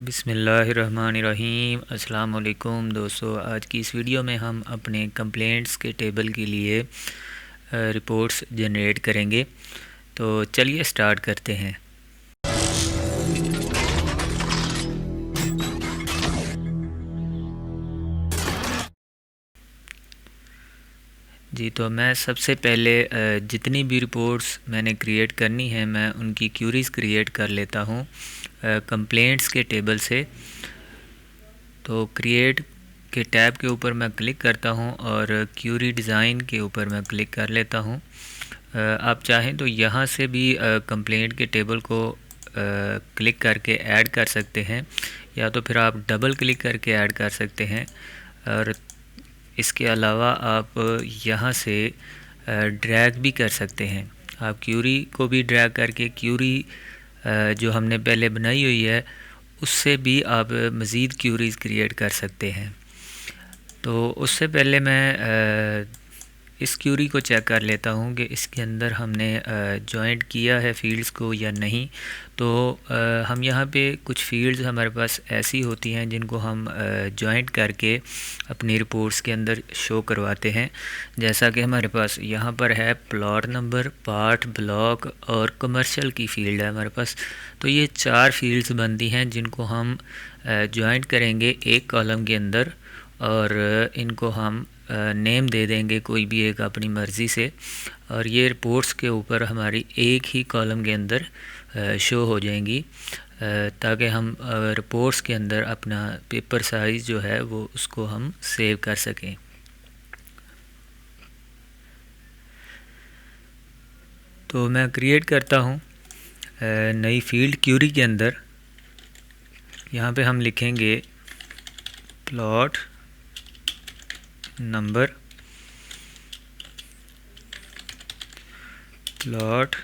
बिस्मिल्लाहिर्रहमानिर्रहीम। अस्सलाम वालेकुम दोस्तों, आज की इस वीडियो में हम अपने कंप्लेंट्स के टेबल के लिए रिपोर्ट्स जनरेट करेंगे। तो चलिए स्टार्ट करते हैं। जी, तो मैं सबसे पहले जितनी भी रिपोर्ट्स मैंने क्रिएट करनी है मैं उनकी क्यूरीज़ क्रिएट कर लेता हूँ कंप्लेंट्स के टेबल से। तो क्रिएट के टैब के ऊपर मैं क्लिक करता हूँ और क्यूरी डिज़ाइन के ऊपर मैं क्लिक कर लेता हूँ। आप चाहें तो यहाँ से भी कंप्लेंट के टेबल को क्लिक करके ऐड कर सकते हैं, या तो फिर आप डबल क्लिक करके ऐड कर सकते हैं। और इसके अलावा आप यहाँ से ड्रैग भी कर सकते हैं। आप क्यूरी को भी ड्रैग करके क्यूरी जो हमने पहले बनाई हुई है उससे भी आप मज़ीद क्यूरीज़ क्रिएट कर सकते हैं। तो उससे पहले मैं इस क्यूरी को चेक कर लेता हूँ कि इसके अंदर हमने जॉइंट किया है फील्ड्स को या नहीं। तो हम यहाँ पे कुछ फील्ड्स हमारे पास ऐसी होती हैं जिनको हम जॉइंट करके अपनी रिपोर्ट्स के अंदर शो करवाते हैं। जैसा कि हमारे पास यहाँ पर है प्लॉट नंबर, पार्ट, ब्लॉक और कमर्शियल की फील्ड है हमारे पास। तो ये 4 फील्ड्स बनती हैं जिनको हम जॉइंट करेंगे एक कॉलम के अंदर, और इनको हम नेम दे देंगे कोई भी एक अपनी मर्ज़ी से, और ये रिपोर्ट्स के ऊपर हमारी एक ही कॉलम के अंदर शो हो जाएंगी, ताकि हम रिपोर्ट्स के अंदर अपना पेपर साइज़ जो है वो उसको हम सेव कर सकें। तो मैं क्रिएट करता हूँ नई फील्ड क्यूरी के अंदर। यहाँ पे हम लिखेंगे plot number, plot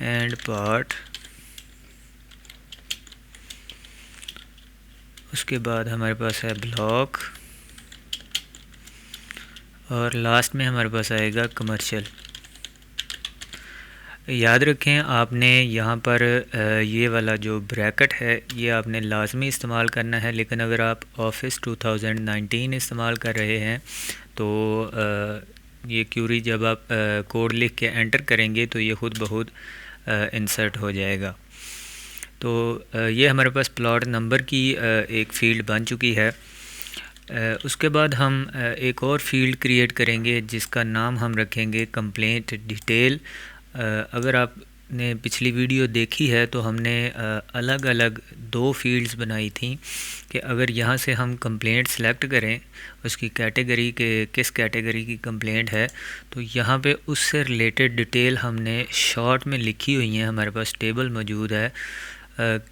and part. उसके बाद हमारे पास है ब्लॉक, और लास्ट में हमारे पास आएगा कमर्शियल। याद रखें आपने यहाँ पर ये वाला जो ब्रैकेट है ये आपने लाजमी इस्तेमाल करना है, लेकिन अगर आप ऑफिस 2019 इस्तेमाल कर रहे हैं तो ये क्यूरी जब आप कोड लिख के एंटर करेंगे तो ये ख़ुद ब खुद इंसर्ट हो जाएगा। तो ये हमारे पास प्लॉट नंबर की एक फ़ील्ड बन चुकी है। उसके बाद हम एक और फील्ड क्रिएट करेंगे जिसका नाम हम रखेंगे कंप्लेंट डिटेल। अगर आपने पिछली वीडियो देखी है तो हमने अलग अलग 2 फील्ड्स बनाई थी कि अगर यहाँ से हम कंप्लेंट सेलेक्ट करें उसकी कैटेगरी के किस कैटेगरी की कंप्लेंट है, तो यहाँ पे उससे रिलेटेड डिटेल हमने शॉर्ट में लिखी हुई हैं, हमारे पास टेबल मौजूद है।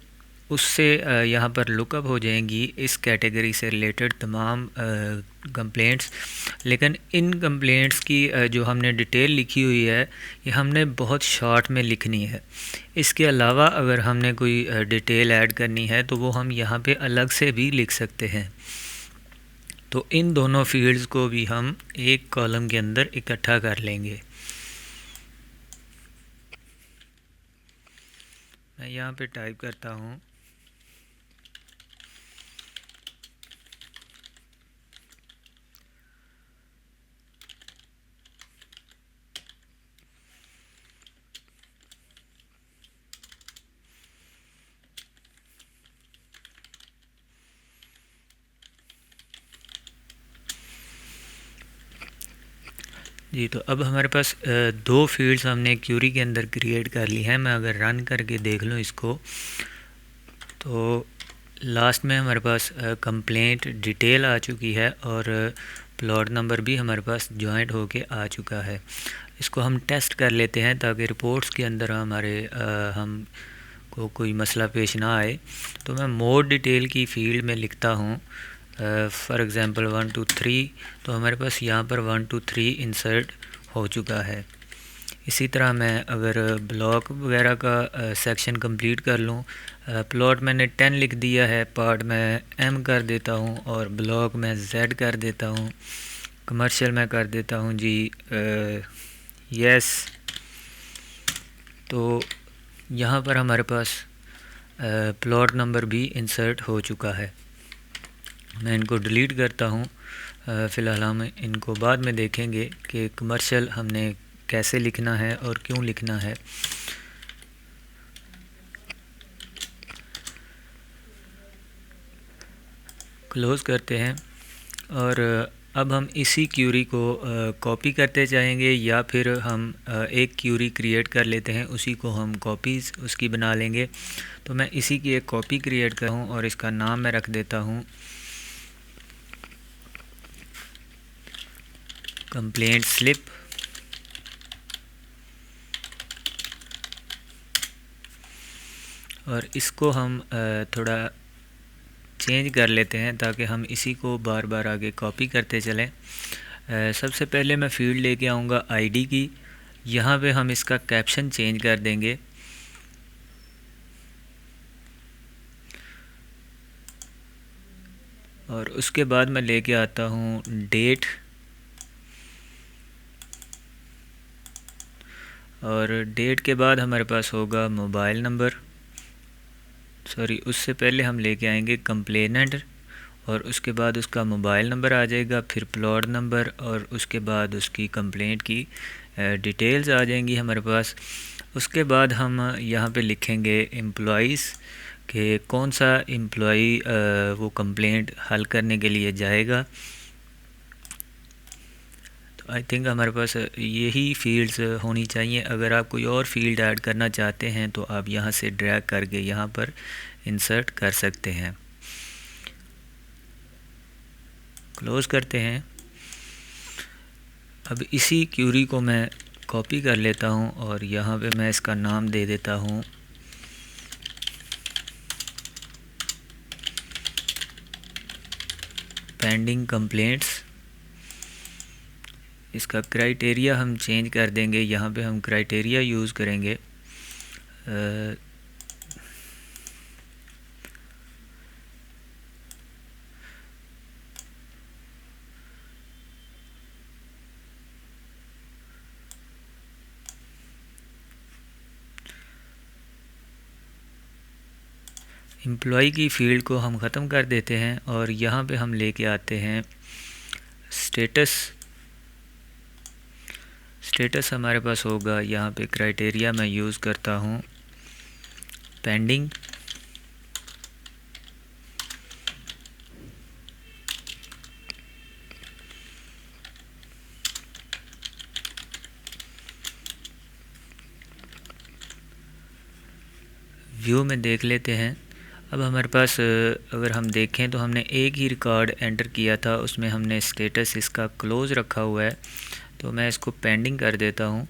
उससे यहाँ पर लुकअप हो जाएंगी इस कैटेगरी से रिलेटेड तमाम कंप्लेंट्स। लेकिन इन कंप्लेंट्स की जो हमने डिटेल लिखी हुई है ये हमने बहुत शॉर्ट में लिखनी है। इसके अलावा अगर हमने कोई डिटेल ऐड करनी है तो वो हम यहाँ पे अलग से भी लिख सकते हैं। तो इन दोनों फील्ड्स को भी हम एक कॉलम के अंदर इकट्ठा कर लेंगे। मैं यहाँ पे टाइप करता हूँ जी। तो अब हमारे पास 2 फील्ड्स हमने क्यूरी के अंदर क्रिएट कर ली हैं। मैं अगर रन करके देख लूँ इसको तो लास्ट में हमारे पास कंप्लेंट डिटेल आ चुकी है और प्लॉट नंबर भी हमारे पास जॉइंट होके आ चुका है। इसको हम टेस्ट कर लेते हैं ताकि रिपोर्ट्स के अंदर हमारे हम को कोई मसला पेश ना आए। तो मैं मोर डिटेल की फील्ड में लिखता हूँ फॉर एग्ज़ाम्पल 1 2 3। तो हमारे पास यहाँ पर 1 2 3 इंसर्ट हो चुका है। इसी तरह मैं अगर ब्लॉक वगैरह का सेक्शन कंप्लीट कर लूँ, प्लॉट मैंने 10 लिख दिया है, पार्ट मैं M कर देता हूँ और ब्लॉक मैं Z कर देता हूँ, कमर्शियल मैं कर देता हूँ जी यस। तो यहाँ पर हमारे पास प्लॉट नंबर भी इंसर्ट हो चुका है। मैं इनको डिलीट करता हूँ। फ़िलहाल हम इनको बाद में देखेंगे कि कमर्शियल हमने कैसे लिखना है और क्यों लिखना है। क्लोज़ करते हैं और अब हम इसी क्यूरी को कॉपी करते जाएंगे, या फिर हम एक क्यूरी क्रिएट कर लेते हैं, उसी को हम कॉपीज़ उसकी बना लेंगे। तो मैं इसी की एक कॉपी क्रिएट कर हूँ और इसका नाम मैं रख देता हूँ कंप्लेंट स्लिप। और इसको हम थोड़ा चेंज कर लेते हैं ताकि हम इसी को बार बार आगे कॉपी करते चलें। सबसे पहले मैं फील्ड लेके आऊँगा आईडी की। यहाँ पे हम इसका कैप्शन चेंज कर देंगे। और उसके बाद मैं लेके आता हूँ डेट, और डेट के बाद हमारे पास होगा मोबाइल नंबर। सॉरी, उससे पहले हम लेके आएंगे कंप्लेनेंट, और उसके बाद उसका मोबाइल नंबर आ जाएगा, फिर प्लॉट नंबर, और उसके बाद उसकी कंप्लेंट की डिटेल्स आ जाएंगी हमारे पास। उसके बाद हम यहाँ पे लिखेंगे एम्प्लॉइज़ कि कौन सा एम्प्लॉई वो कंप्लेंट हल करने के लिए जाएगा। तो आई थिंक हमारे पास यही फील्ड्स होनी चाहिए। अगर आप कोई और फील्ड ऐड करना चाहते हैं तो आप यहाँ से ड्रैग करके यहाँ पर इंसर्ट कर सकते हैं। क्लोज़ करते हैं। अब इसी क्यूरी को मैं कॉपी कर लेता हूँ और यहाँ पे मैं इसका नाम दे देता हूँ पेंडिंग कंप्लेंट्स। इसका क्राइटेरिया हम चेंज कर देंगे, यहाँ पे हम क्राइटेरिया यूज़ करेंगे एम्प्लॉय की फील्ड को हम ख़त्म कर देते हैं और यहाँ पे हम लेके आते हैं स्टेटस। स्टेटस हमारे पास होगा, यहाँ पे क्राइटेरिया मैं यूज़ करता हूँ पेंडिंग। व्यू में देख लेते हैं। अब हमारे पास अगर हम देखें तो हमने एक ही रिकॉर्ड एंटर किया था, उसमें हमने स्टेटस इसका क्लोज़ रखा हुआ है, तो मैं इसको पेंडिंग कर देता हूँ।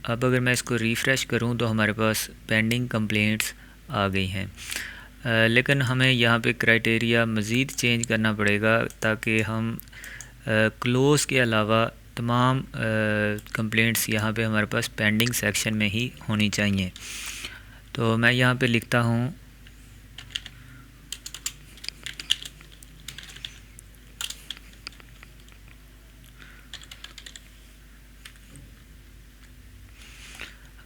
अब अगर मैं इसको रिफ़्रेश करूँ तो हमारे पास पेंडिंग कंप्लेंट्स आ गई हैं। लेकिन हमें यहाँ पे क्राइटेरिया मज़ीद चेंज करना पड़ेगा ताकि हम क्लोज़ के अलावा तमाम कंप्लेंट्स यहाँ पे हमारे पास पेंडिंग सेक्शन में ही होनी चाहिए। तो मैं यहाँ पे लिखता हूँ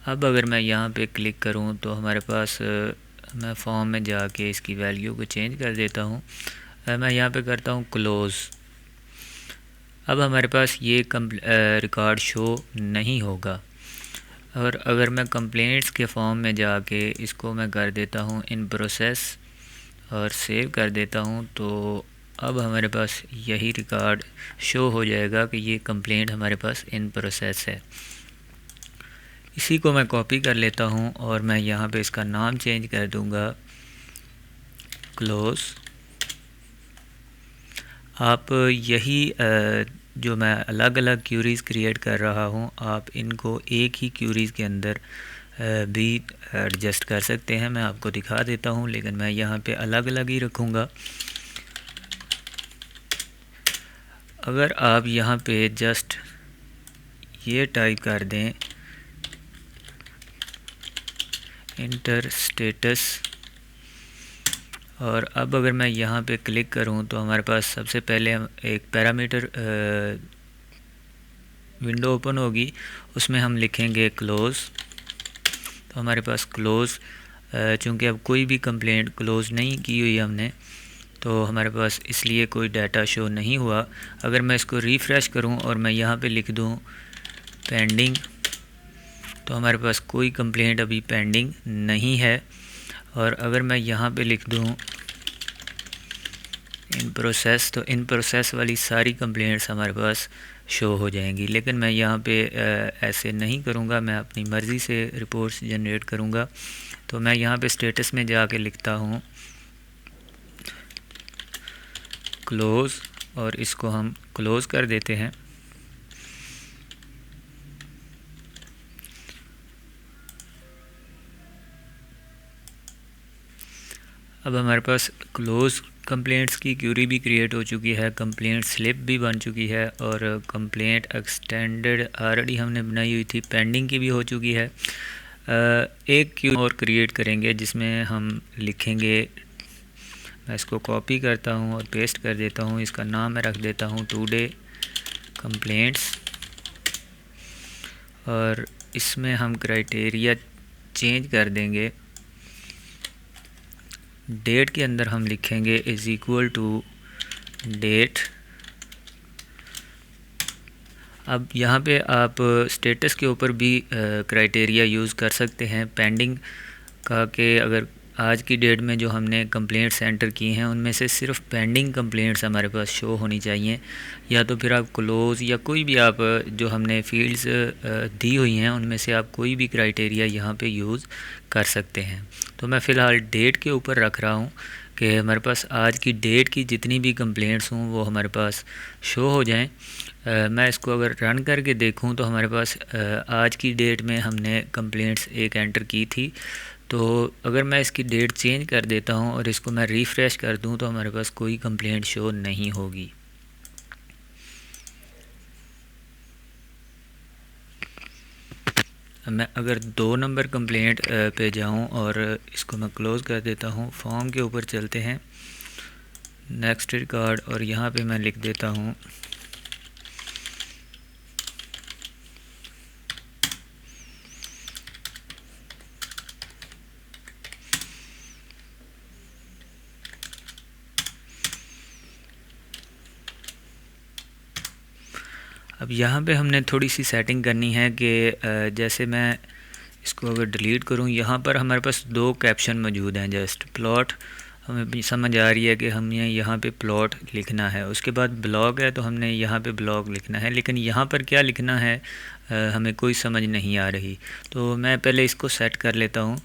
अब अगर मैं यहाँ पे क्लिक करूँ तो हमारे पास मैं फॉर्म में जाके इसकी वैल्यू को चेंज कर देता हूँ। मैं यहाँ पे करता हूँ क्लोज़। अब हमारे पास ये रिकॉर्ड शो नहीं होगा। और अगर मैं कंप्लेंट्स के फॉर्म में जाके इसको मैं कर देता हूँ इन प्रोसेस और सेव कर देता हूँ, तो अब हमारे पास यही रिकॉर्ड शो हो जाएगा कि ये कंप्लेंट हमारे पास इन प्रोसेस है। इसी को मैं कॉपी कर लेता हूँ और मैं यहाँ पे इसका नाम चेंज कर दूँगा क्लोज़। आप यही जो मैं अलग अलग क्यूरीज़ क्रिएट कर रहा हूँ, आप इनको एक ही क्यूरीज़ के अंदर भी एडजस्ट कर सकते हैं। मैं आपको दिखा देता हूँ, लेकिन मैं यहाँ पे अलग अलग ही रखूँगा। अगर आप यहाँ पे जस्ट ये टाइप कर दें इंटर स्टेटस, और अब अगर मैं यहाँ पे क्लिक करूँ तो हमारे पास सबसे पहले एक पैरामीटर विंडो ओपन होगी उसमें हम लिखेंगे क्लोज़। तो हमारे पास क्लोज़, चूँकि अब कोई भी कंप्लेंट क्लोज़ नहीं की हुई हमने, तो हमारे पास इसलिए कोई डाटा शो नहीं हुआ। अगर मैं इसको रिफ़्रेश करूं और मैं यहाँ पे लिख दूं पेंडिंग, तो हमारे पास कोई कंप्लेंट अभी पेंडिंग नहीं है। और अगर मैं यहाँ पे लिख दूं इन प्रोसेस, तो इन प्रोसेस वाली सारी कंप्लेंट्स हमारे पास शो हो जाएंगी। लेकिन मैं यहाँ पे ऐसे नहीं करूँगा, मैं अपनी मर्ज़ी से रिपोर्ट्स जनरेट करूँगा। तो मैं यहाँ पे स्टेटस में जाके लिखता हूँ क्लोज़, और इसको हम क्लोज़ कर देते हैं। अब हमारे पास क्लोज़ कंप्लेंट्स की क्यूरी भी क्रिएट हो चुकी है, कंप्लेंट स्लिप भी बन चुकी है, और कंप्लेंट एक्सटेंडेड ऑलरेडी हमने बनाई हुई थी, पेंडिंग की भी हो चुकी है। एक क्यू और क्रिएट करेंगे जिसमें हम लिखेंगे, मैं इसको कॉपी करता हूँ और पेस्ट कर देता हूँ। इसका नाम मैं रख देता हूँ टुडे कंप्लेंट्स, और इसमें हम क्राइटेरिया चेंज कर देंगे। डेट के अंदर हम लिखेंगे इज़ इक्वल टू डेट। अब यहाँ पे आप स्टेटस के ऊपर भी क्राइटेरिया यूज़ कर सकते हैं पेंडिंग का, कि अगर आज की डेट में जो हमने कंप्लेंट्स एंटर की हैं उनमें से सिर्फ पेंडिंग कंप्लेंट्स हमारे पास शो होनी चाहिए, या तो फिर आप क्लोज़ या कोई भी आप जो हमने फील्ड्स दी हुई हैं उनमें से आप कोई भी क्राइटेरिया यहाँ पे यूज़ कर सकते हैं। तो मैं फ़िलहाल डेट के ऊपर रख रहा हूँ कि हमारे पास आज की डेट की जितनी भी कंप्लेंट्स हों वो हमारे पास शो हो जाएं। मैं इसको अगर रन करके देखूं तो हमारे पास आज की डेट में हमने कंप्लेंट्स एक एंटर की थी। तो अगर मैं इसकी डेट चेंज कर देता हूं और इसको मैं रिफ़्रेश कर दूं तो हमारे पास कोई कंप्लेंट शो नहीं होगी। मैं अगर 2 नंबर कंप्लेंट पे जाऊं और इसको मैं क्लोज़ कर देता हूं, फॉर्म के ऊपर चलते हैं, नेक्स्ट रिकॉर्ड, और यहाँ पे मैं लिख देता हूं अब यहाँ पे हमने थोड़ी सी सेटिंग करनी है कि जैसे मैं इसको अगर डिलीट करूँ, यहाँ पर हमारे पास 2 कैप्शन मौजूद हैं। जस्ट प्लॉट, हमें भी समझ आ रही है कि हमने यहाँ पे प्लॉट लिखना है, उसके बाद ब्लॉग है तो हमने यहाँ पे ब्लॉग लिखना है, लेकिन यहाँ पर क्या लिखना है हमें कोई समझ नहीं आ रही। तो मैं पहले इसको सेट कर लेता हूँ।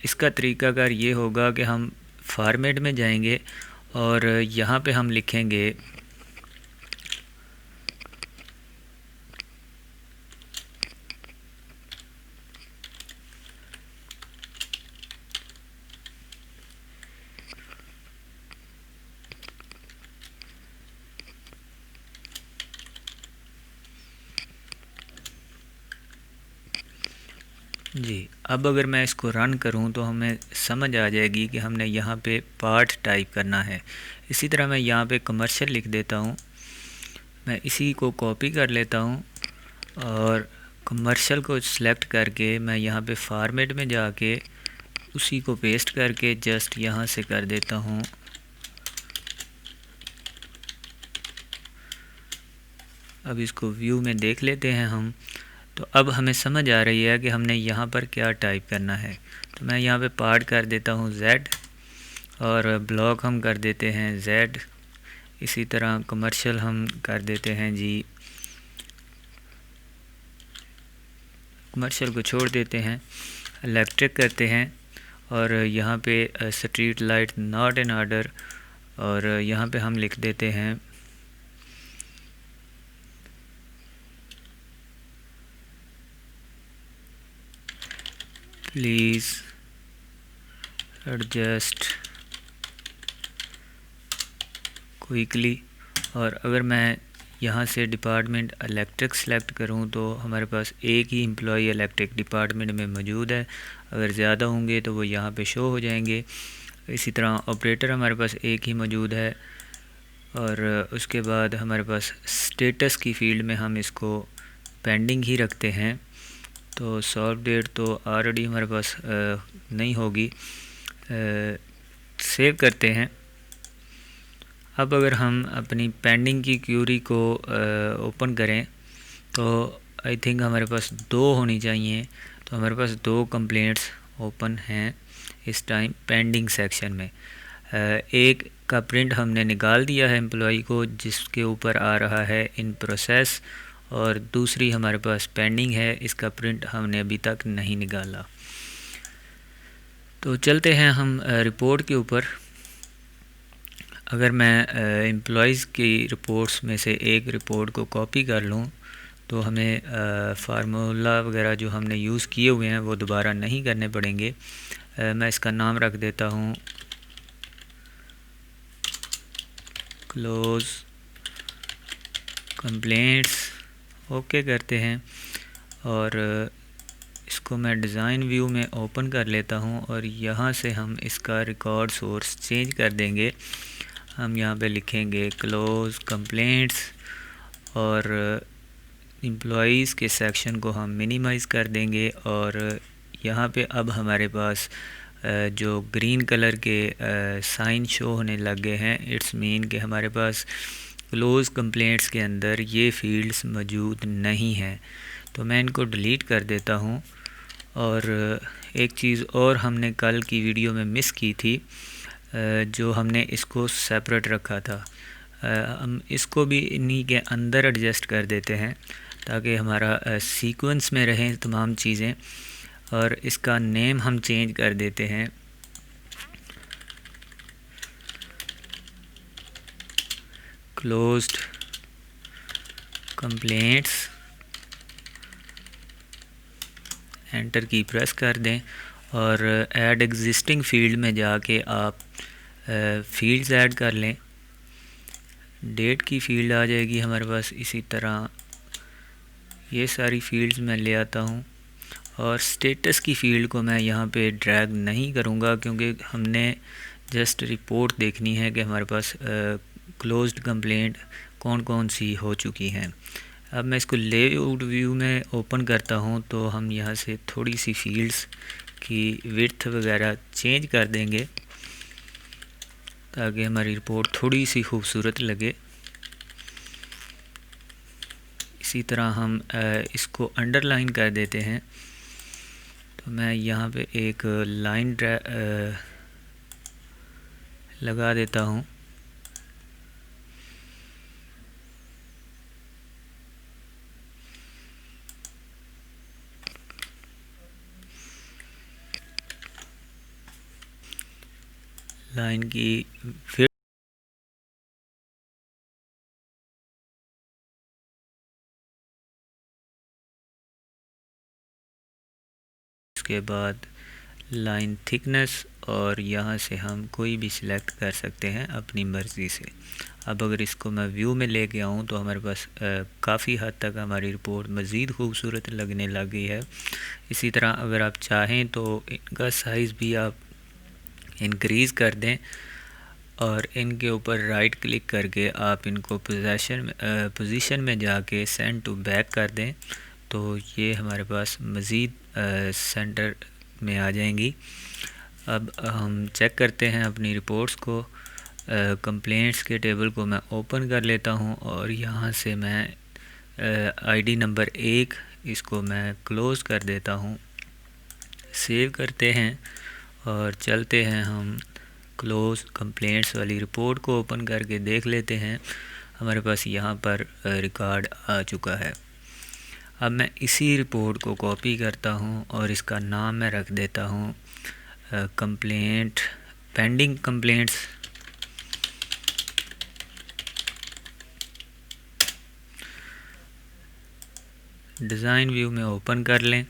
इसका तरीकाकार ये होगा कि हम फॉर्मेट में जाएंगे और यहाँ पे हम लिखेंगे जी। अब अगर मैं इसको रन करूं तो हमें समझ आ जाएगी कि हमने यहाँ पे पार्ट टाइप करना है। इसी तरह मैं यहाँ पे कमर्शियल लिख देता हूँ। मैं इसी को कॉपी कर लेता हूँ और कमर्शियल को सिलेक्ट करके मैं यहाँ पे फॉर्मेट में जाके उसी को पेस्ट करके जस्ट यहाँ से कर देता हूँ अब इसको व्यू में देख लेते हैं हम। तो अब हमें समझ आ रही है कि हमने यहाँ पर क्या टाइप करना है। तो मैं यहाँ पे पार्ट कर देता हूँ Z, और ब्लॉक हम कर देते हैं Z। इसी तरह कमर्शियल हम कर देते हैं जी, कमर्शियल को छोड़ देते हैं, इलेक्ट्रिक करते हैं, और यहाँ पे street light not in order, और यहाँ पे हम लिख देते हैं प्लीज़ एडजस्ट क्विकली। और अगर मैं यहाँ से डिपार्टमेंट इलेक्ट्रिक सेलेक्ट करूँ तो हमारे पास एक ही एम्प्लॉई इलेक्ट्रिक डिपार्टमेंट में मौजूद है। अगर ज़्यादा होंगे तो वो यहाँ पे शो हो जाएंगे। इसी तरह ऑपरेटर हमारे पास एक ही मौजूद है, और उसके बाद हमारे पास स्टेटस की फ़ील्ड में हम इसको पेंडिंग ही रखते हैं। तो सॉल्व डेट तो ऑलरेडी हमारे पास नहीं होगी, सेव करते हैं। अब अगर हम अपनी पेंडिंग की क्यूरी को ओपन करें तो आई थिंक हमारे पास 2 होनी चाहिए। तो हमारे पास 2 कंप्लेंट्स ओपन हैं इस टाइम पेंडिंग सेक्शन में। एक का प्रिंट हमने निकाल दिया है एम्प्लॉई को, जिसके ऊपर आ रहा है इन प्रोसेस, और दूसरी हमारे पास पेंडिंग है, इसका प्रिंट हमने अभी तक नहीं निकाला। तो चलते हैं हम रिपोर्ट के ऊपर। अगर मैं एम्प्लॉइज़ की रिपोर्ट्स में से एक रिपोर्ट को कॉपी कर लूँ तो हमें फार्मूला वगैरह जो हमने यूज़ किए हुए हैं वो दोबारा नहीं करने पड़ेंगे। मैं इसका नाम रख देता हूँ क्लोज कंप्लेंट्स। ओके करते हैं और इसको मैं डिज़ाइन व्यू में ओपन कर लेता हूँ और यहाँ से हम इसका रिकॉर्ड सोर्स चेंज कर देंगे। हम यहाँ पे लिखेंगे क्लोज कंप्लेंट्स और एम्प्लॉइज़ के सेक्शन को हम मिनिमाइज़ कर देंगे। और यहाँ पे अब हमारे पास जो ग्रीन कलर के साइन शो होने लग गए हैं, इट्स मीन कि हमारे पास क्लोज कंप्लेंट्स के अंदर ये फील्ड्स मौजूद नहीं हैं। तो मैं इनको डिलीट कर देता हूँ। और एक चीज़ और हमने कल की वीडियो में मिस की थी, जो हमने इसको सेपरेट रखा था, हम इसको भी इन्हीं के अंदर एडजस्ट कर देते हैं ताकि हमारा सीक्वेंस में रहें तमाम चीज़ें। और इसका नेम हम चेंज कर देते हैं, क्लोज्ड कंप्लेंट्स। एंटर की प्रेस कर दें और ऐड एग्जिस्टिंग फील्ड में जाके आप फील्ड्स ऐड कर लें। डेट की फ़ील्ड आ जाएगी हमारे पास। इसी तरह ये सारी फील्ड्स मैं ले आता हूँ और स्टेटस की फ़ील्ड को मैं यहाँ पे ड्रैग नहीं करूँगा क्योंकि हमने जस्ट रिपोर्ट देखनी है कि हमारे पास क्लोज्ड कंप्लेंट कौन कौन सी हो चुकी हैं। अब मैं इसको लेआउट व्यू में ओपन करता हूँ तो हम यहाँ से थोड़ी सी फील्ड्स की विड्थ वगैरह चेंज कर देंगे ताकि हमारी रिपोर्ट थोड़ी सी खूबसूरत लगे। इसी तरह हम इसको अंडरलाइन कर देते हैं। तो मैं यहाँ पे एक लाइन लगा देता हूँ। लाइन की फिर उसके बाद लाइन थिकनेस, और यहाँ से हम कोई भी सिलेक्ट कर सकते हैं अपनी मर्ज़ी से। अब अगर इसको मैं व्यू में लेके आऊँ तो हमारे पास काफ़ी हद तक हमारी रिपोर्ट मज़ीद खूबसूरत लगने लग गई है। इसी तरह अगर आप चाहें तो इनका साइज़ भी आप इंक्रीज़ कर दें और इनके ऊपर राइट क्लिक करके आप इनको पोजीशन में जाके सेंड टू बैक कर दें तो ये हमारे पास मज़ीद सेंटर में आ जाएंगी। अब हम चेक करते हैं अपनी रिपोर्ट्स को। कंप्लेंट्स के टेबल को मैं ओपन कर लेता हूं और यहाँ से मैं आईडी नंबर 1 इसको मैं क्लोज़ कर देता हूं। सेव करते हैं और चलते हैं हम क्लोज कंप्लेंट्स वाली रिपोर्ट को ओपन करके देख लेते हैं। हमारे पास यहाँ पर रिकॉर्ड आ चुका है। अब मैं इसी रिपोर्ट को कॉपी करता हूँ और इसका नाम मैं रख देता हूँ complaint pending complaints. Design view में ओपन कर लें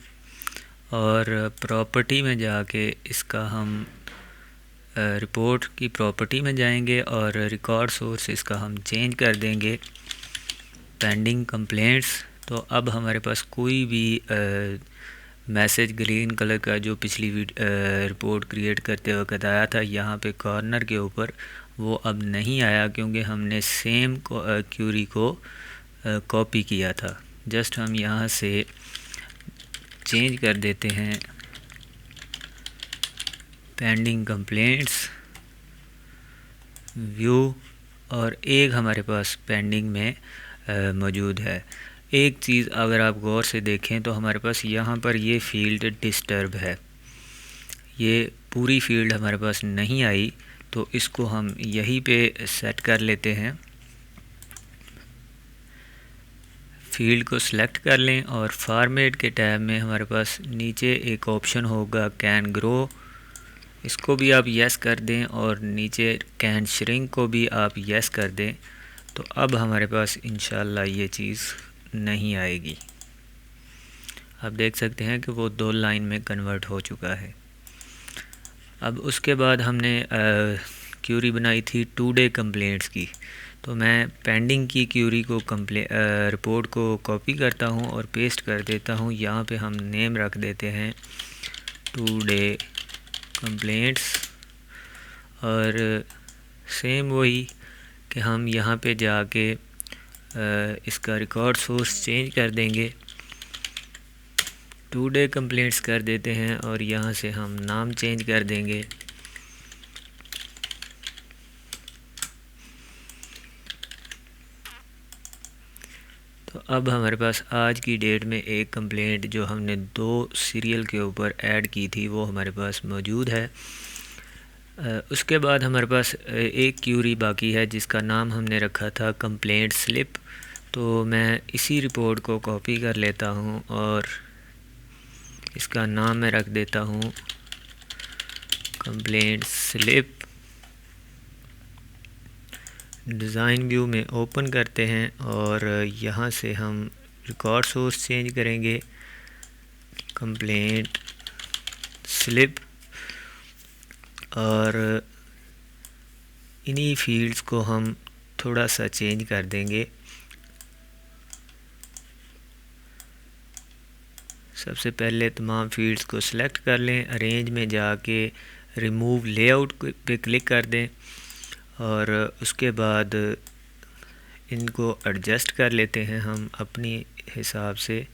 और प्रॉपर्टी में जाके इसका हम रिपोर्ट की प्रॉपर्टी में जाएंगे और रिकॉर्ड सोर्स इसका हम चेंज कर देंगे पेंडिंग कंप्लेंट्स। तो अब हमारे पास कोई भी मैसेज ग्रीन कलर का जो पिछली रिपोर्ट क्रिएट करते वक्त आया था यहाँ पे कॉर्नर के ऊपर, वो अब नहीं आया क्योंकि हमने सेम क्यूरी को कॉपी किया था। जस्ट हम यहाँ से चेंज कर देते हैं पेंडिंग कंप्लेंट्स व्यू, और एक हमारे पास पेंडिंग में मौजूद है। एक चीज़ अगर आप गौर से देखें तो हमारे पास यहाँ पर ये फील्ड डिस्टर्ब है, ये पूरी फील्ड हमारे पास नहीं आई, तो इसको हम यहीं पे सेट कर लेते हैं। फील्ड को सिलेक्ट कर लें और फॉर्मेट के टैब में हमारे पास नीचे एक ऑप्शन होगा कैन ग्रो, इसको भी आप यस कर दें, और नीचे कैन श्रिंक को भी आप यस कर दें। तो अब हमारे पास इंशाल्लाह ये चीज़ नहीं आएगी। आप देख सकते हैं कि वो 2 लाइन में कन्वर्ट हो चुका है। अब उसके बाद हमने क्यूरी बनाई थी 2 डे कंप्लेंट्स की, तो मैं पेंडिंग की क्यूरी को रिपोर्ट को कॉपी करता हूँ और पेस्ट कर देता हूँ। यहाँ पे हम नेम रख देते हैं 2 डे कंप्लेंट्स, और सेम वही कि हम यहाँ पे जाके इसका रिकॉर्ड सोर्स चेंज कर देंगे, 2 डे कंप्लेंट्स कर देते हैं, और यहाँ से हम नाम चेंज कर देंगे। तो अब हमारे पास आज की डेट में एक कंप्लेंट जो हमने 2 सीरियल के ऊपर ऐड की थी वो हमारे पास मौजूद है। उसके बाद हमारे पास एक क्यूरी बाकी है जिसका नाम हमने रखा था कंप्लेंट स्लिप। तो मैं इसी रिपोर्ट को कॉपी कर लेता हूँ और इसका नाम मैं रख देता हूँ कंप्लेंट स्लिप। डिज़ाइन व्यू में ओपन करते हैं और यहाँ से हम रिकॉर्ड सोर्स चेंज करेंगे कंप्लेंट स्लिप, और इन्हीं फील्ड्स को हम थोड़ा सा चेंज कर देंगे। सबसे पहले तमाम फील्ड्स को सिलेक्ट कर लें, अरेंज में जाके रिमूव लेआउट पे क्लिक कर दें, और उसके बाद इनको एडजस्ट कर लेते हैं हम अपनी हिसाब से।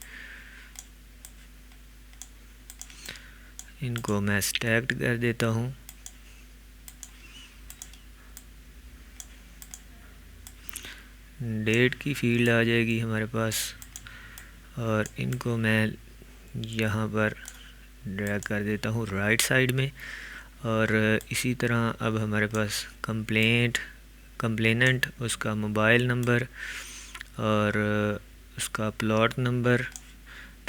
इनको मैं स्टैक्ड कर देता हूँ। डेट की फील्ड आ जाएगी हमारे पास, और इनको मैं यहाँ पर ड्रैग कर देता हूँ राइट साइड में। और इसी तरह अब हमारे पास कंप्लेनेंट, उसका मोबाइल नंबर और उसका प्लॉट नंबर,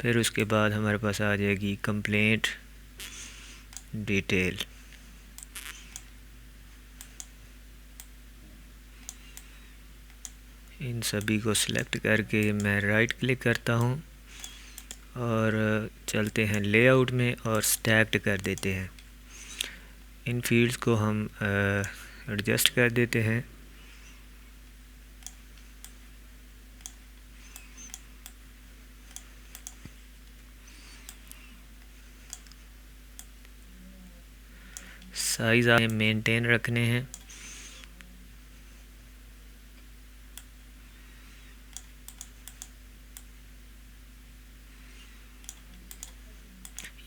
फिर उसके बाद हमारे पास आ जाएगी कंप्लेंट डिटेल। इन सभी को सिलेक्ट करके मैं राइट क्लिक करता हूँ और चलते हैं लेआउट में और स्टैक्ड कर देते हैं। इन फील्ड्स को हम एडजस्ट कर देते हैं। साइज़ मेंटेन रखने हैं।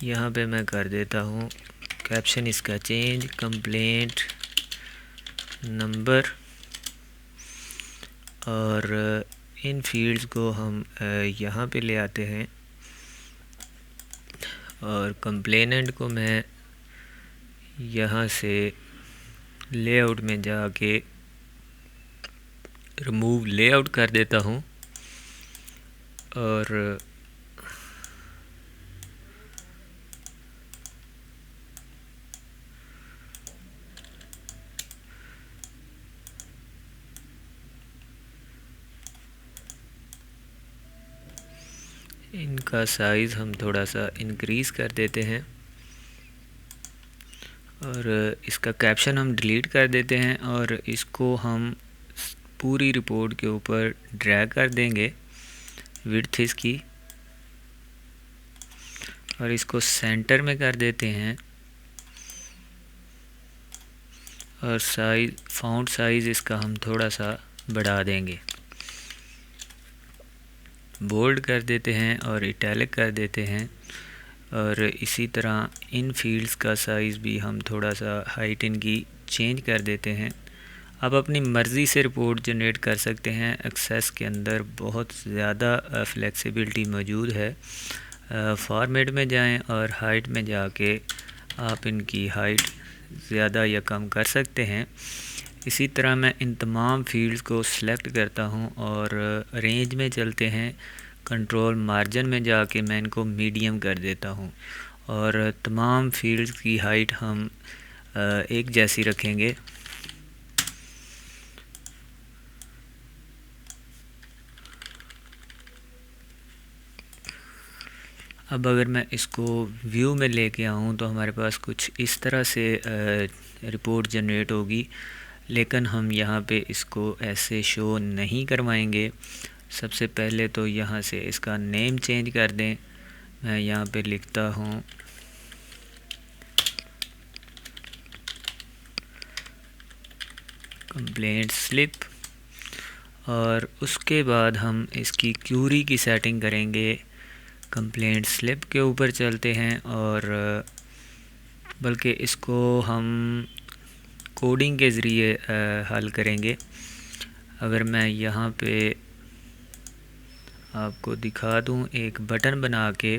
यहाँ पे मैं कर देता हूँ कैप्शन इसका चेंज कंप्लेंट नंबर, और इन फील्ड्स को हम यहाँ पे ले आते हैं, और कंप्लेनेंट को मैं यहाँ से लेआउट में जाके रिमूव लेआउट कर देता हूँ, और इनका साइज़ हम थोड़ा सा इंक्रीज़ कर देते हैं, और इसका कैप्शन हम डिलीट कर देते हैं, और इसको हम पूरी रिपोर्ट के ऊपर ड्रैग कर देंगे विड्थ इसकी, और इसको सेंटर में कर देते हैं, और फ़ॉन्ट साइज़ इसका हम थोड़ा सा बढ़ा देंगे बोल्ड कर देते हैं और इटैलिक कर देते हैं। और इसी तरह इन फील्ड्स का साइज़ भी हम थोड़ा सा हाइट इनकी चेंज कर देते हैं। आप अपनी मर्ज़ी से रिपोर्ट जनरेट कर सकते हैं। एक्सेस के अंदर बहुत ज़्यादा फ्लेक्सिबिलिटी मौजूद है। फॉर्मेट में जाएं और हाइट में जाके आप इनकी हाइट ज़्यादा या कम कर सकते हैं। इसी तरह मैं इन तमाम फील्ड्स को सिलेक्ट करता हूं और रेंज में चलते हैं। कंट्रोल मार्जिन में जाके मैं इनको मीडियम कर देता हूं और तमाम फील्ड्स की हाइट हम एक जैसी रखेंगे। अब अगर मैं इसको व्यू में लेके आऊँ तो हमारे पास कुछ इस तरह से रिपोर्ट जनरेट होगी, लेकिन हम यहाँ पे इसको ऐसे शो नहीं करवाएंगे। सबसे पहले तो यहाँ से इसका नेम चेंज कर दें। मैं यहाँ पे लिखता हूँ कंप्लेंट स्लिप, और उसके बाद हम इसकी क्यूरी की सेटिंग करेंगे। कंप्लेंट स्लिप के ऊपर चलते हैं और बल्कि इसको हम कोडिंग के ज़रिए हल करेंगे। अगर मैं यहाँ पे आपको दिखा दूँ एक बटन बना के,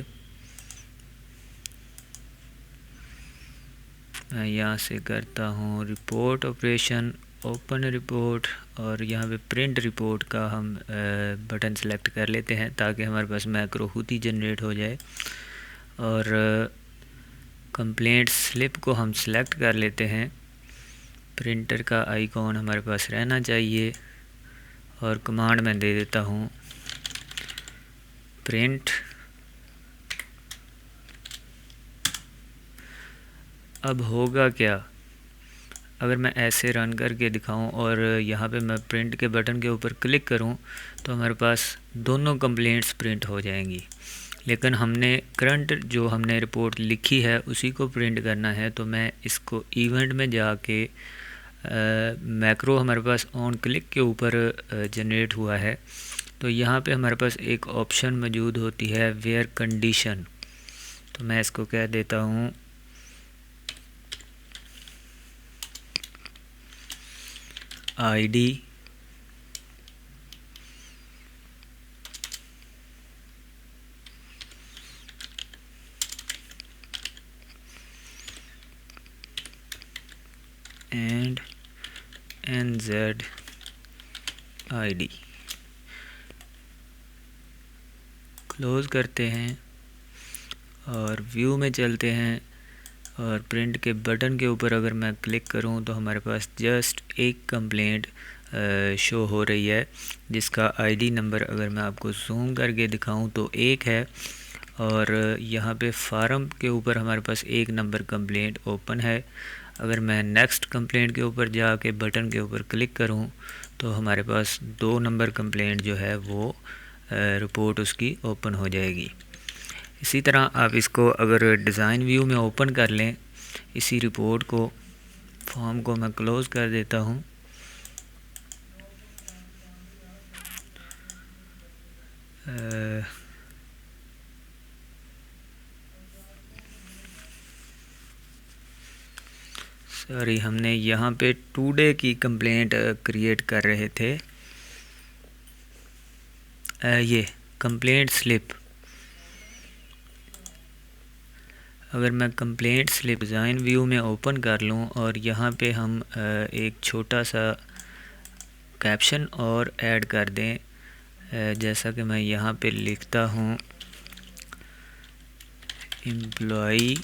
मैं यहाँ से करता हूँ रिपोर्ट ऑपरेशन, ओपन रिपोर्ट, और यहाँ पे प्रिंट रिपोर्ट का हम बटन सेलेक्ट कर लेते हैं ताकि हमारे पास मैक्रो खुद ही जनरेट हो जाए। और कंप्लेंट स्लिप को हम सेलेक्ट कर लेते हैं। प्रिंटर का आइकॉन हमारे पास रहना चाहिए और कमांड मैं दे देता हूँ प्रिंट। अब होगा क्या, अगर मैं ऐसे रन करके दिखाऊं और यहाँ पे मैं प्रिंट के बटन के ऊपर क्लिक करूं तो हमारे पास दोनों कंप्लेंट्स प्रिंट हो जाएंगी। लेकिन हमने करंट जो हमने रिपोर्ट लिखी है उसी को प्रिंट करना है, तो मैं इसको इवेंट में जाके मैक्रो हमारे पास ऑन क्लिक के ऊपर जनरेट हुआ है, तो यहाँ पे हमारे पास एक ऑप्शन मौजूद होती है वेयर कंडीशन। तो मैं इसको कह देता हूँ ID and NZ ID। Close करते हैं और व्यू में चलते हैं और प्रिंट के बटन के ऊपर अगर मैं क्लिक करूं तो हमारे पास जस्ट एक कंप्लेंट शो हो रही है जिसका आईडी नंबर अगर मैं आपको जूम करके दिखाऊं तो 1 है। और यहाँ पे फार्म के ऊपर हमारे पास 1 नंबर कंप्लेंट ओपन है। अगर मैं नेक्स्ट कंप्लेंट के ऊपर जाके बटन के ऊपर क्लिक करूं तो हमारे पास 2 नंबर कंप्लेंट जो है वो रिपोर्ट उसकी ओपन हो जाएगी। इसी तरह आप इसको अगर डिज़ाइन व्यू में ओपन कर लें, इसी रिपोर्ट को, फॉर्म को मैं क्लोज़ कर देता हूँ। सॉरी, हमने यहाँ पे टुडे की कंप्लेंट क्रिएट कर रहे थे। ये कंप्लेंट स्लिप, अगर मैं कंप्लेंट स्लिप डिज़ाइन व्यू में ओपन कर लूँ और यहाँ पे हम एक छोटा सा कैप्शन और ऐड कर दें, जैसा कि मैं यहाँ पे लिखता हूँ एम्प्लॉई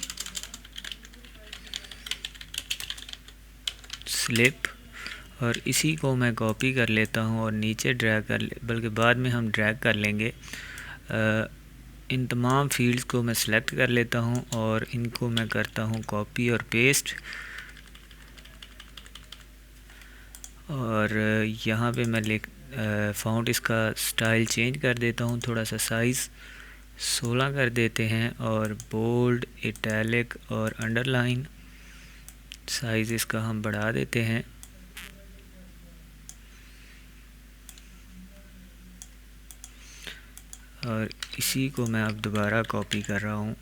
स्लिप, और इसी को मैं कॉपी कर लेता हूँ और नीचे ड्रैग कर बल्कि बाद में हम ड्रैग कर लेंगे। इन तमाम फील्ड्स को मैं सेलेक्ट कर लेता हूँ और इनको मैं करता हूँ कॉपी और पेस्ट। और यहाँ पे मैं फ़ॉन्ट इसका स्टाइल चेंज कर देता हूँ, थोड़ा सा साइज़ 16 कर देते हैं और बोल्ड, इटैलिक और अंडरलाइन साइज़ इसका हम बढ़ा देते हैं। और इसी को मैं अब दोबारा कॉपी कर रहा हूँ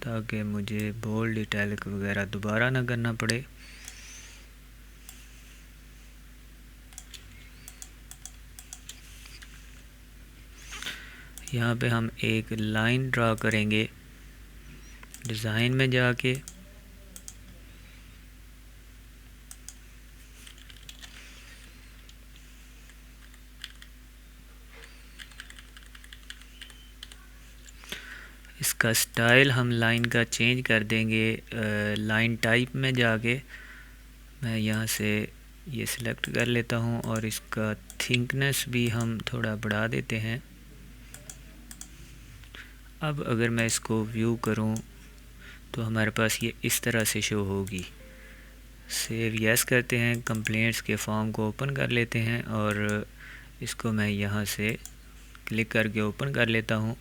ताकि मुझे बोल्ड इटैलिक वगैरह दोबारा ना करना पड़े। यहाँ पे हम एक लाइन ड्रा करेंगे डिज़ाइन में जाके, इसका स्टाइल हम लाइन का चेंज कर देंगे। लाइन टाइप में जाके मैं यहाँ से ये सिलेक्ट कर लेता हूँ और इसका थिकनेस भी हम थोड़ा बढ़ा देते हैं। अब अगर मैं इसको व्यू करूँ तो हमारे पास ये इस तरह से शो होगी। सेव यस करते हैं, कंप्लेंट्स के फॉर्म को ओपन कर लेते हैं और इसको मैं यहाँ से क्लिक करके ओपन कर लेता हूँ।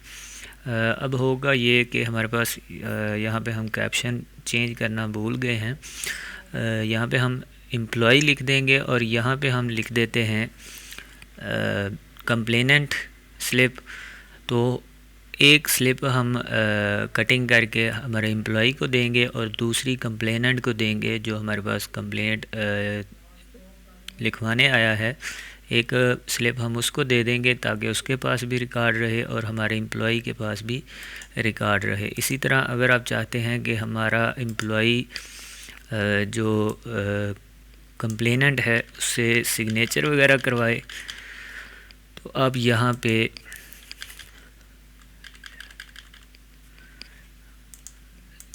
अब होगा ये कि हमारे पास यहाँ पे हम कैप्शन चेंज करना भूल गए हैं। यहाँ पे हम एम्प्लॉय लिख देंगे और यहाँ पे हम लिख देते हैं कंप्लेनेंट स्लिप। तो एक स्लिप हम कटिंग करके हमारे एम्प्लॉय को देंगे और दूसरी कंप्लेनेंट को देंगे जो हमारे पास कंप्लेंट लिखवाने आया है। एक स्लिप हम उसको दे देंगे ताकि उसके पास भी रिकॉर्ड रहे और हमारे एम्प्लॉय के पास भी रिकॉर्ड रहे। इसी तरह अगर आप चाहते हैं कि हमारा एम्प्लॉय जो कंप्लेनेंट है उससे सिग्नेचर वगैरह करवाए तो अब यहाँ पे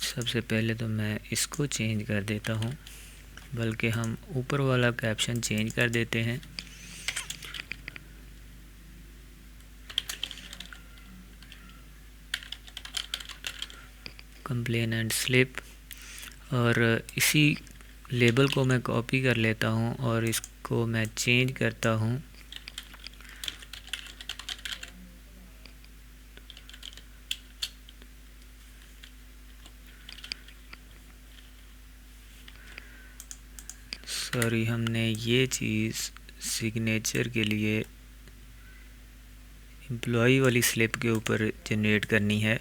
सबसे पहले तो मैं इसको चेंज कर देता हूँ, बल्कि हम ऊपर वाला कैप्शन चेंज कर देते हैं। कंप्लेनेंट स्लिप, और इसी लेबल को मैं कॉपी कर लेता हूँ और इसको मैं चेंज करता हूँ। सॉरी, हमने ये चीज़ सिग्नेचर के लिए एम्प्लॉय वाली स्लिप के ऊपर जनरेट करनी है।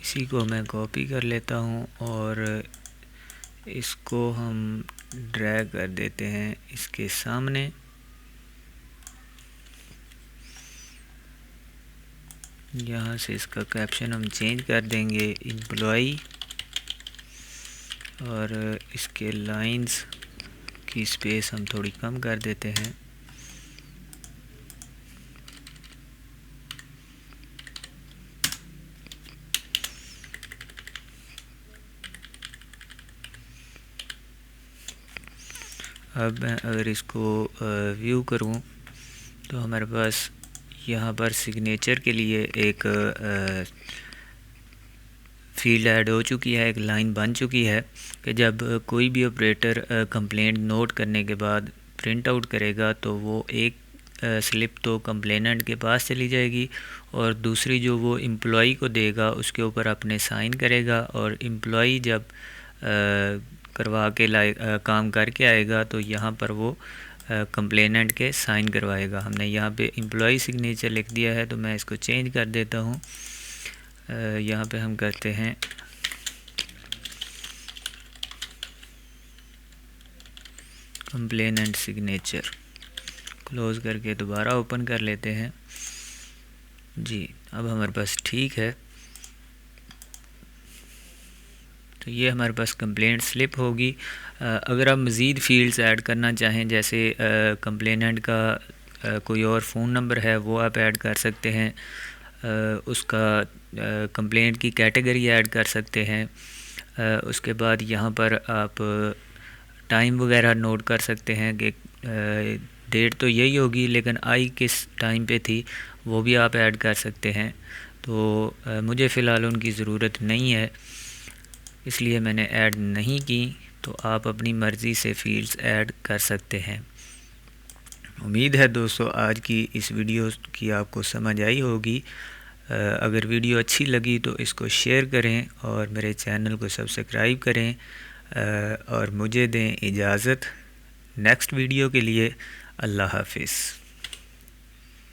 इसी को मैं कॉपी कर लेता हूँ और इसको हम ड्रैग कर देते हैं इसके सामने। यहाँ से इसका कैप्शन हम चेंज कर देंगे एम्प्लॉय, और इसके लाइंस की स्पेस हम थोड़ी कम कर देते हैं। अब मैं अगर इसको व्यू करूं तो हमारे पास यहाँ पर सिग्नेचर के लिए एक फील्ड ऐड हो चुकी है, एक लाइन बन चुकी है कि जब कोई भी ऑपरेटर कंप्लेंट नोट करने के बाद प्रिंट आउट करेगा तो वो एक स्लिप तो कंप्लेनेंट के पास चली जाएगी और दूसरी जो वो एम्प्लॉय को देगा उसके ऊपर अपने साइन करेगा, और एम्प्लॉय जब करवा के काम करके आएगा तो यहाँ पर वो कंप्लेनेंट के साइन करवाएगा। हमने यहाँ पे एम्प्लॉय सिग्नेचर लिख दिया है तो मैं इसको चेंज कर देता हूँ। यहाँ पे हम करते हैं कंप्लेनेंट सिग्नेचर, क्लोज़ करके दोबारा ओपन कर लेते हैं जी। अब हमारे पास ठीक है, तो ये हमारे पास कंप्लेंट स्लिप होगी। अगर आप मज़ीद फील्ड्स ऐड करना चाहें, जैसे कंप्लेनेंट का कोई और फ़ोन नंबर है वो आप ऐड कर सकते हैं, उसका कंप्लेंट की कैटेगरी ऐड कर सकते हैं। उसके बाद यहाँ पर आप टाइम वगैरह नोट कर सकते हैं कि डेट तो यही होगी लेकिन आई किस टाइम पे थी वो भी आप ऐड कर सकते हैं। तो मुझे फ़िलहाल उनकी ज़रूरत नहीं है। इसलिए मैंने ऐड नहीं की। तो आप अपनी मर्ज़ी से फ़ील्ड्स ऐड कर सकते हैं। उम्मीद है दोस्तों आज की इस वीडियो की आपको समझ आई होगी। अगर वीडियो अच्छी लगी तो इसको शेयर करें और मेरे चैनल को सब्सक्राइब करें और मुझे दें इजाज़त। नेक्स्ट वीडियो के लिए अल्लाह हाफिज़।